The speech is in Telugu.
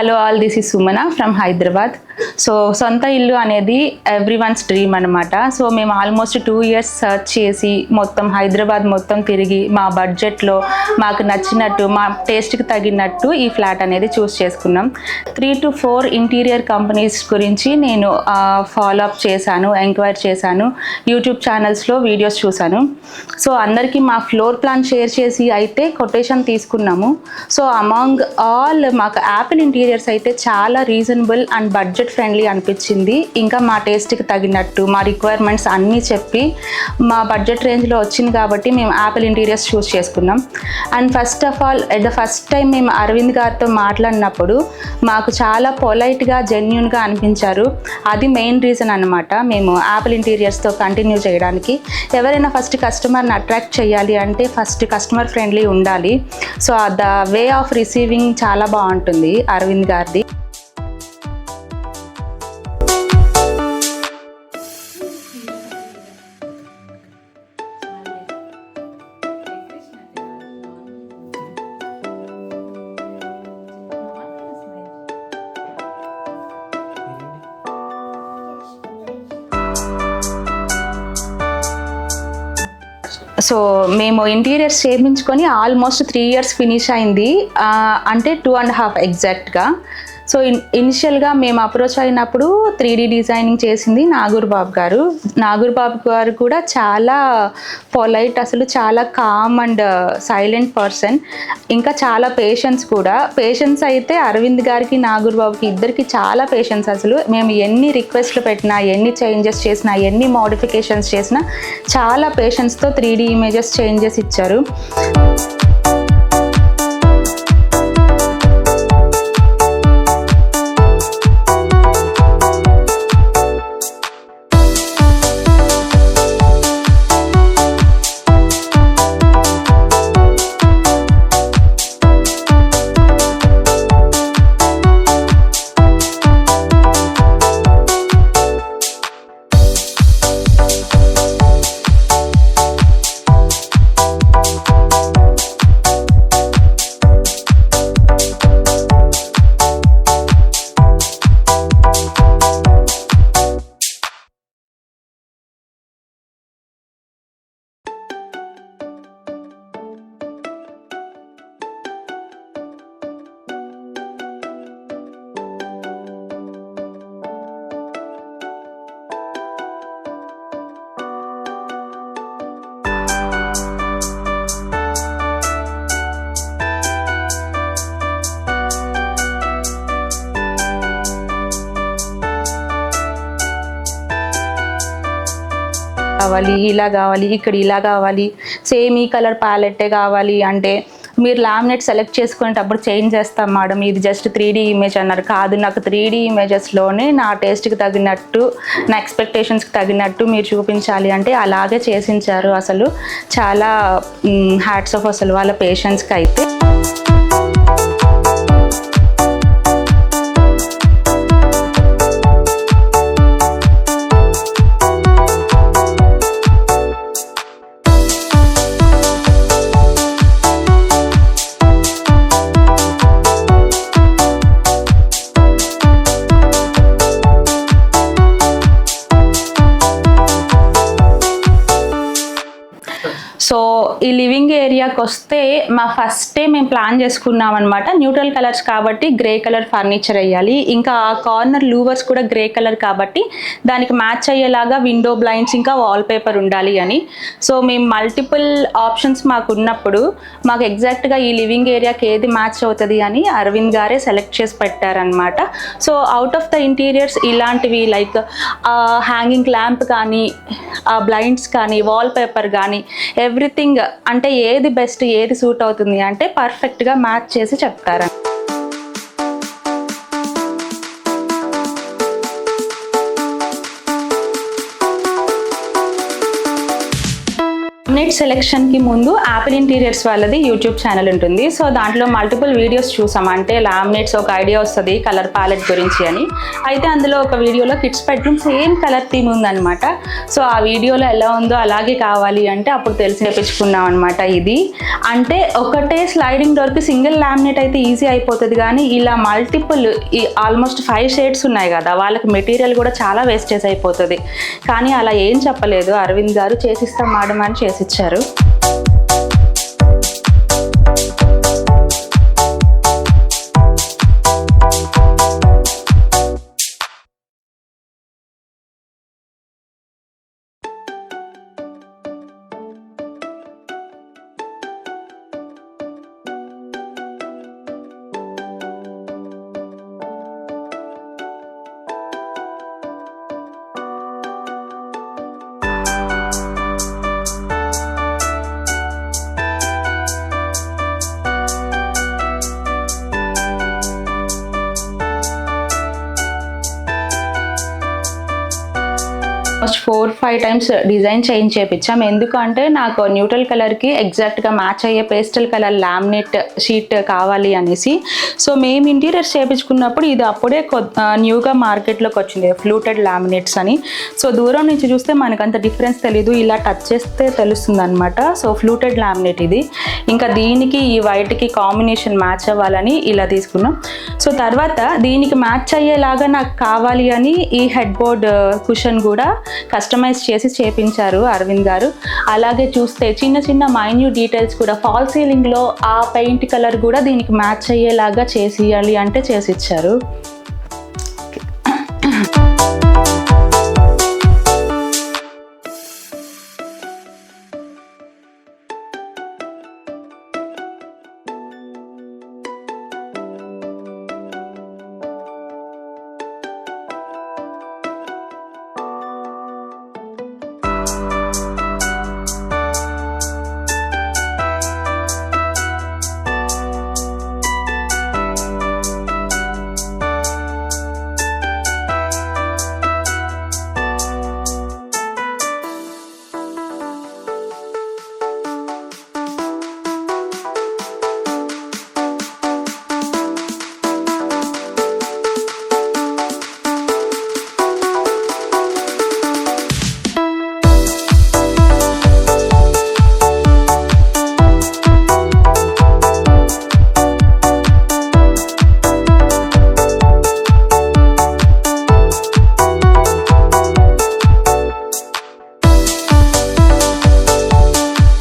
Hello all, this is Sumana from Hyderabad. So సొంత ఇల్లు అనేది ఎవ్రీ వన్స్ డ్రీమ్ అనమాట. సో మేము ఆల్మోస్ట్ 2 years సర్చ్ చేసి మొత్తం హైదరాబాద్ మొత్తం తిరిగి మా బడ్జెట్లో మాకు నచ్చినట్టు, మా టేస్ట్కి తగినట్టు ఈ ఫ్లాట్ అనేది చూస్ చేసుకున్నాం. 3 to 4 ఇంటీరియర్ కంపెనీస్ గురించి నేను ఫాలో అప్ చేశాను, ఎంక్వైరీ చేశాను, యూట్యూబ్ ఛానల్స్లో వీడియోస్ చూశాను. సో అందరికీ మా ఫ్లోర్ ప్లాన్ షేర్ చేసి అయితే కొటేషన్ తీసుకున్నాము. సో అమాంగ్ ఆల్ మాకు యాపిల్ ఇంటీరియర్స్ అయితే చాలా రీజనబుల్ అండ్ బడ్జెట్ ఫ్రెండ్లీ అనిపించింది. ఇంకా మా టేస్ట్కి తగినట్టు మా రిక్వైర్మెంట్స్ అన్నీ చెప్పి మా బడ్జెట్ రేంజ్లో వచ్చింది కాబట్టి మేము యాపిల్ ఇంటీరియర్స్ చూస్ చేసుకున్నాం. And first of all at the first time మేము అరవింద్ గారితో మాట్లాడినప్పుడు మాకు చాలా పొలైట్గా, జెన్యూన్గా అనిపించారు. అది మెయిన్ రీజన్ అన్నమాట మేము యాపిల్ ఇంటీరియర్స్తో కంటిన్యూ చేయడానికి. ఎవరైనా ఫస్ట్ కస్టమర్ని అట్రాక్ట్ చేయాలి అంటే ఫస్ట్ కస్టమర్ ఫ్రెండ్లీ ఉండాలి. So the way of receiving చాలా బాగుంటుంది అరవింద్ గారిది. సో మేము ఇంటీరియర్స్ చేయించుకొని ఆల్మోస్ట్ 3 years ఫినిష్ అయింది, అంటే 2.5 ఎగ్జాక్ట్గా. సో ఇనిషియల్గా మేము అప్రోచ్ అయినప్పుడు 3D డిజైనింగ్ చేసింది నాగూర్ బాబు గారు. నాగూర్ బాబు గారు కూడా చాలా పొలైట్, అసలు చాలా కామ్ అండ్ సైలెంట్ పర్సన్. ఇంకా చాలా పేషెన్స్ కూడా. పేషెన్స్ అయితే అరవింద్ గారికి, నాగూర్ బాబుకి ఇద్దరికి చాలా పేషెన్స్. అసలు మేము ఎన్ని రిక్వెస్ట్లు పెట్టినా, ఎన్ని చేంజెస్ చేసినా, ఎన్ని మోడిఫికేషన్స్ చేసినా చాలా పేషెన్స్తో 3D ఇమేజెస్ చేంజెస్ ఇచ్చారు. కావాలి, ఇలా కావాలి, ఇక్కడ ఇలా కావాలి, సేమ్ ఈ కలర్ ప్యాలెట్టే కావాలి అంటే మీరు లామినేట్ సెలెక్ట్ చేసుకునేటప్పుడు చేంజ్ చేస్తాం మేడం, ఇది జస్ట్ 3D ఇమేజ్ అన్నారు. కాదు, నాకు 3D ఇమేజెస్లోనే నా టేస్ట్కి తగినట్టు, నా ఎక్స్పెక్టేషన్స్కి తగినట్టు మీరు చూపించాలి అంటే అలాగే చేసించారు. అసలు చాలా హ్యాట్స్ ఆఫ్ అసలు వాళ్ళ పేషెన్స్కి అయితే. సో ఈ లివింగ్ ఏరియాకి వస్తే మా ఫస్ట్ డే మేము ప్లాన్ చేసుకున్నాం అనమాట. న్యూట్రల్ కలర్స్ కాబట్టి గ్రే కలర్ ఫర్నిచర్ వేయాలి. ఇంకా ఆ కార్నర్ లూవర్స్ కూడా గ్రే కలర్ కాబట్టి దానికి మ్యాచ్ అయ్యేలాగా విండో బ్లైండ్స్ ఇంకా వాల్ పేపర్ ఉండాలి అని. సో మేము మల్టిపుల్ ఆప్షన్స్ మాకు ఉన్నప్పుడు మాకు ఎగ్జాక్ట్గా ఈ లివింగ్ ఏరియాకి ఏది మ్యాచ్ అవుతుంది అని అరవింద్ గారే సెలెక్ట్ చేసి పెట్టారనమాట. So out of the interiors ఇలాంటివి లైక్ హ్యాంగింగ్ ల్యాంప్ కానీ, బ్లైండ్స్ కానీ, వాల్ పేపర్ కానీ, ఎవ్రీథింగ్ అంటే ఏది బెస్ట్, ఏది సూట్ అవుతుంది అంటే పర్ఫెక్ట్గా మ్యాచ్ చేసి చెప్తారు. లామినేట్ సెలెక్షన్కి ముందు యాపిల్ ఇంటీరియర్స్ వాళ్ళది యూట్యూబ్ ఛానల్ ఉంటుంది. సో దాంట్లో మల్టిపుల్ వీడియోస్ చూసాం. అంటే లామినేట్స్ ఒక ఐడియా వస్తుంది కలర్ ప్యాలెట్ గురించి అని. అయితే అందులో ఒక వీడియోలో kids bedroom same colour theme ఉందన్నమాట. సో ఆ వీడియోలో ఎలా ఉందో అలాగే కావాలి అంటే అప్పుడు తెలిసి తెప్పించుకున్నాం అనమాట. ఇది అంటే ఒకటే స్లైడింగ్ డోర్కి సింగిల్ లామినేట్ అయితే ఈజీ అయిపోతుంది, కానీ ఇలా మల్టిపుల్ ఆల్మోస్ట్ 5 షేడ్స్ ఉన్నాయి కదా, వాళ్ళకి మెటీరియల్ కూడా చాలా వేస్టేజ్ అయిపోతుంది. కానీ అలా ఏం చెప్పలేదు అరవింద్ గారు, చేసిస్తాం మేడం అని చేసిచ్చారు. ఆల్మోస్ట్ 4-5 టైమ్స్ డిజైన్ చేంజ్ చేయించాం. ఎందుకంటే నాకు న్యూట్రల్ కలర్కి ఎగ్జాక్ట్గా మ్యాచ్ అయ్యే పేస్టల్ కలర్ లామినేట్ షీట్ కావాలి అనేసి. సో మేము ఇంటీరియర్స్ చేయించుకున్నప్పుడు ఇది అప్పుడే న్యూగా మార్కెట్లోకి వచ్చింది, ఫ్లూటెడ్ లామినేట్స్ అని. సో దూరం నుంచి చూస్తే మనకు అంత డిఫరెన్స్ తెలీదు, ఇలా టచ్ చేస్తే తెలుస్తుంది అనమాట. సో ఫ్లూటెడ్ లామినేట్ ఇది. ఇంకా దీనికి ఈ వైట్కి కాంబినేషన్ మ్యాచ్ అవ్వాలని ఇలా తీసుకున్నాం. సో తర్వాత దీనికి మ్యాచ్ అయ్యేలాగా నాకు కావాలి అని ఈ హెడ్ బోర్డ్ కుషన్ కూడా కస్టమైజ్ చేసి చేపించారు అరవింద్ గారు. అలాగే చూస్తే చిన్న చిన్న మైన్యూట్ డీటెయిల్స్ కూడా, ఫాల్ సీలింగ్లో ఆ పెయింట్ కలర్ కూడా దీనికి మ్యాచ్ అయ్యేలాగా చేసియాలి అంటే చేసిచ్చారు.